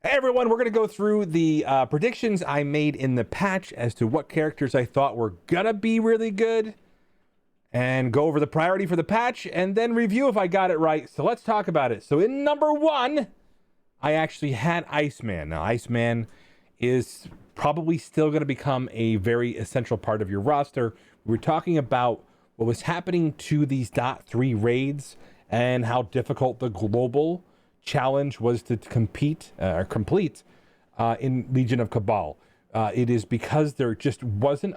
Hey everyone, we're going to go through the predictions I made in the patch as to what characters I thought were going to be really good, and go over the priority for the patch, and then review if I got it right. So let's talk about it. So in number 1, I actually had Iceman. Now, Iceman is probably still going to become a very essential part of your roster. We were talking about what was happening to these .3 raids and how difficult the global challenge was to compete or complete in Legion of Cabal. It is because there just wasn't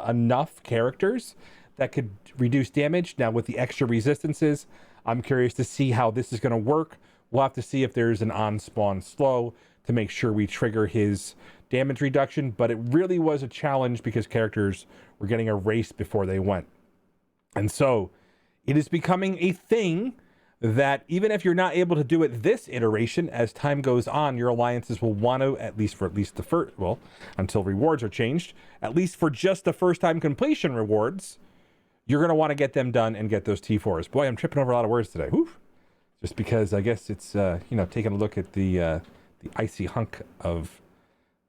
enough characters that could reduce damage. Now with the extra resistances, I'm curious to see how this is going to work. We'll have to see if there's an on-spawn slow to make sure we trigger his damage reduction, but it really was a challenge because characters were getting erased before they went. And so it is becoming a thing that even if you're not able to do it this iteration, as time goes on, your alliances will want to, at least the first, well, until rewards are changed, at least for just the first time completion rewards, you're going to want to get them done and get those T4s. Boy, I'm tripping over a lot of words today. Whew. Just because I guess it's, taking a look at the icy hunk of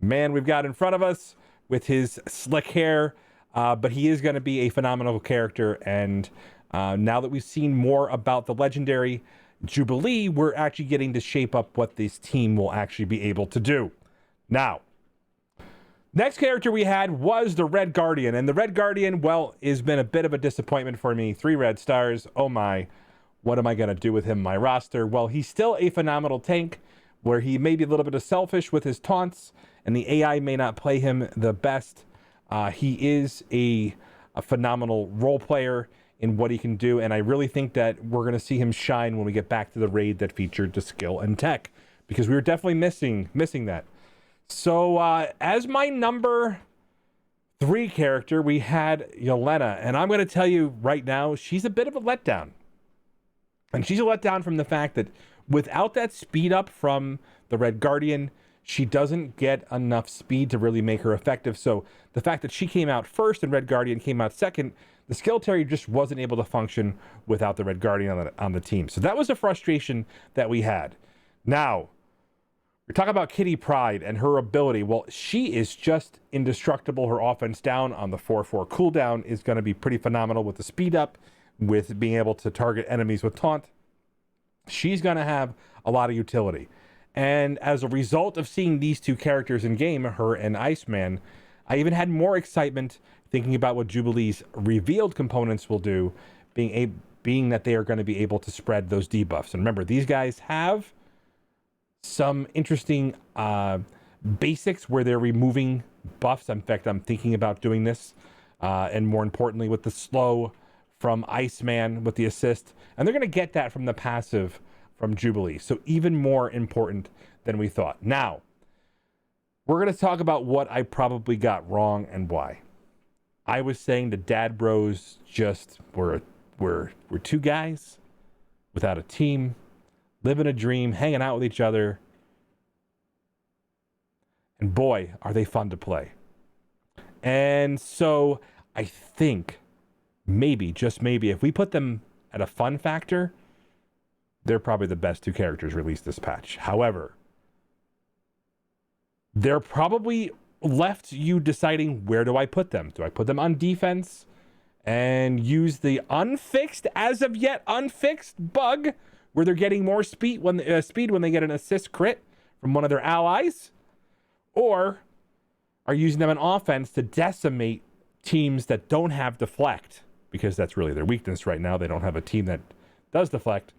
man we've got in front of us with his slick hair. But he is going to be a phenomenal character. And now that we've seen more about the legendary Jubilee, we're actually getting to shape up what this team will actually be able to do. Now, next character we had was the Red Guardian. And the Red Guardian, well, has been a bit of a disappointment for me. 3 red stars. Oh my. What am I going to do with him in my roster? Well, he's still a phenomenal tank where he may be a little bit of selfish with his taunts and the AI may not play him the best. He is a phenomenal role player in what he can do, and I really think that we're going to see him shine when we get back to the raid that featured the skill and tech, because we were definitely missing that. So as my number 3 character, we had Yelena, and I'm going to tell you right now, she's a bit of a letdown. And she's a letdown from the fact that without that speed up from the Red Guardian, she doesn't get enough speed to really make her effective. So the fact that she came out first and Red Guardian came out second, the skill terry just wasn't able to function without the Red Guardian on the team. So that was a frustration that we had. Now, we're talking about Kitty Pryde and her ability. Well, she is just indestructible. Her offense down on the 4/4 cooldown is going to be pretty phenomenal with the speed up, with being able to target enemies with taunt. She's going to have a lot of utility. And as a result of seeing these 2 characters in game, her and Iceman, I even had more excitement thinking about what Jubilee's revealed components will do, being that they are going to be able to spread those debuffs. And remember, these guys have some interesting basics where they're removing buffs. In fact, I'm thinking about doing this, and more importantly, with the slow from Iceman with the assist. And they're going to get that from the passive from Jubilee. So even more important than we thought. Now, we're going to talk about what I probably got wrong and why. I was saying the dad bros just were 2 guys without a team, living a dream, hanging out with each other. And boy, are they fun to play. And so I think maybe, just maybe, if we put them at a fun factor, they're probably the best 2 characters released this patch. However, they're probably left you deciding, where do I put them? Do I put them on defense and use the unfixed, as of yet unfixed bug where they're getting more speed when they get an assist crit from one of their allies? Or are using them on offense to decimate teams that don't have deflect? Because that's really their weakness right now. They don't have a team that does deflect.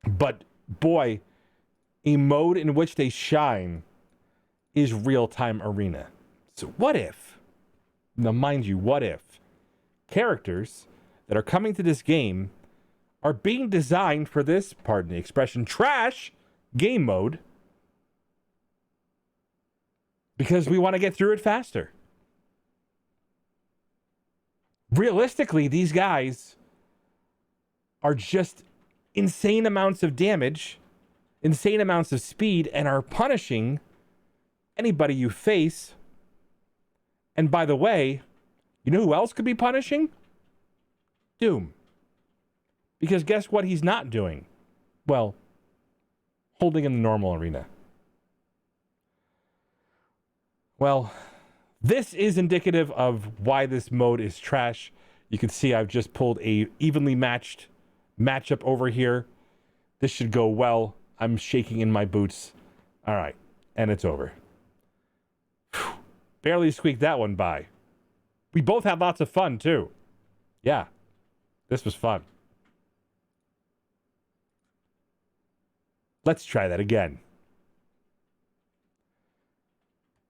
But boy, a mode in which they shine is real-time arena. So what if, now mind you, what if characters that are coming to this game are being designed for this, pardon the expression, trash game mode because we want to get through it faster? Realistically, these guys are just insane amounts of damage, insane amounts of speed, and are punishing anybody you face. And by the way, you know who else could be punishing? Doom. Because guess what he's not doing? Well, holding in the normal arena. Well, this is indicative of why this mode is trash. You can see I've just pulled a evenly matched matchup over here. This should go well. I'm shaking in my boots. All right, and it's over. Whew. Barely squeaked that one by. We both had lots of fun, too. Yeah, this was fun. Let's try that again.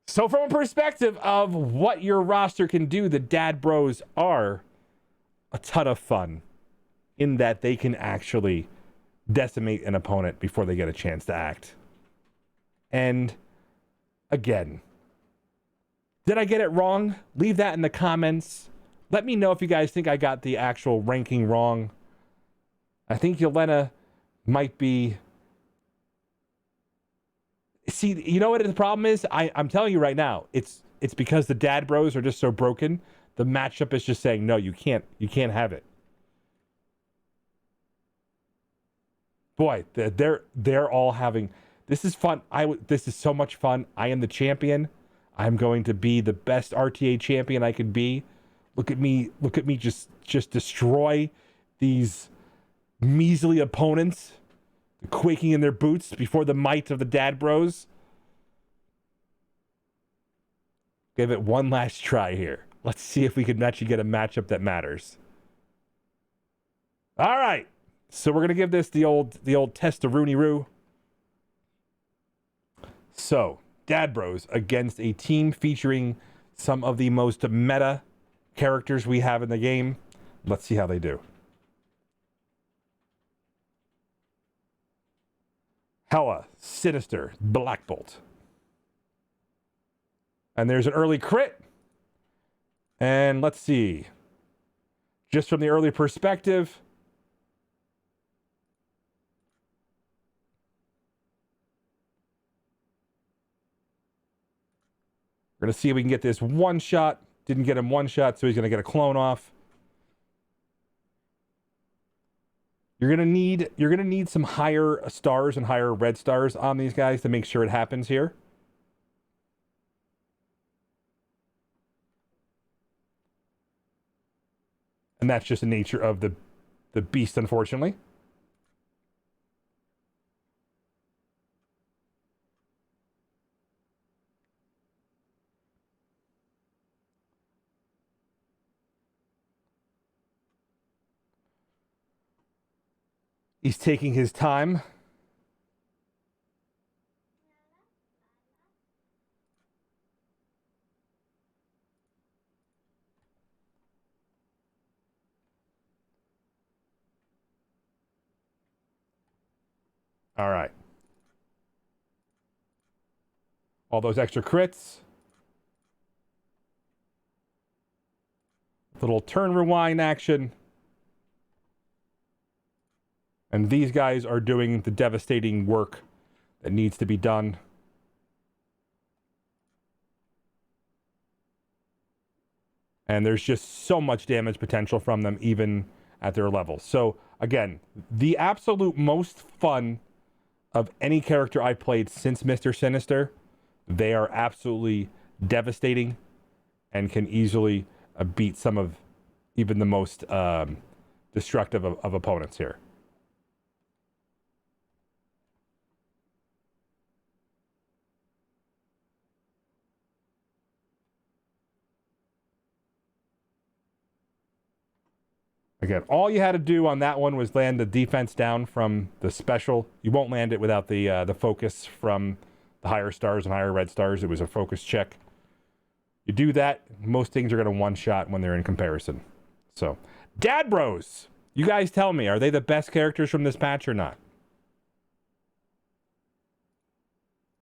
So from a perspective of what your roster can do, the Dad Bros are a ton of fun in that they can actually decimate an opponent before they get a chance to act. And again, did I get it wrong? Leave that in the comments. Let me know if you guys think I got the actual ranking wrong. I think Yelena might be... See, you know what the problem is? I'm telling you right now, it's because the Dad Bros are just so broken. The matchup is just saying, no, you can't have it. Boy, they're all having... This is fun. This is so much fun. I am the champion. I'm going to be the best RTA champion I could be. Look at me just destroy these measly opponents, quaking in their boots before the might of the Dad Bros. Give it one last try here. Let's see if we can actually get a matchup that matters. All right. So we're going to give this the old test of Rooney-Roo. So, Dad Bros against a team featuring some of the most meta characters we have in the game. Let's see how they do. Hella, Sinister, Black Bolt. And there's an early crit. And let's see. Just from the early perspective. We're going to see if we can get this one shot. Didn't get him one shot, so he's going to get a clone off. You're going to need some higher stars and higher red stars on these guys to make sure it happens here. And that's just the nature of the beast, unfortunately. He's taking his time. All right. All those extra crits. Little turn rewind action. And these guys are doing the devastating work that needs to be done. And there's just so much damage potential from them, even at their level. So, again, the absolute most fun of any character I've played since Mr. Sinister. They are absolutely devastating and can easily beat some of even the most destructive of opponents here. Again, all you had to do on that one was land the defense down from the special. You won't land it without the focus from the higher stars and higher red stars. It was a focus check. You do that, most things are going to one-shot when they're in comparison. So, Dad Bros, you guys tell me, are they the best characters from this patch or not?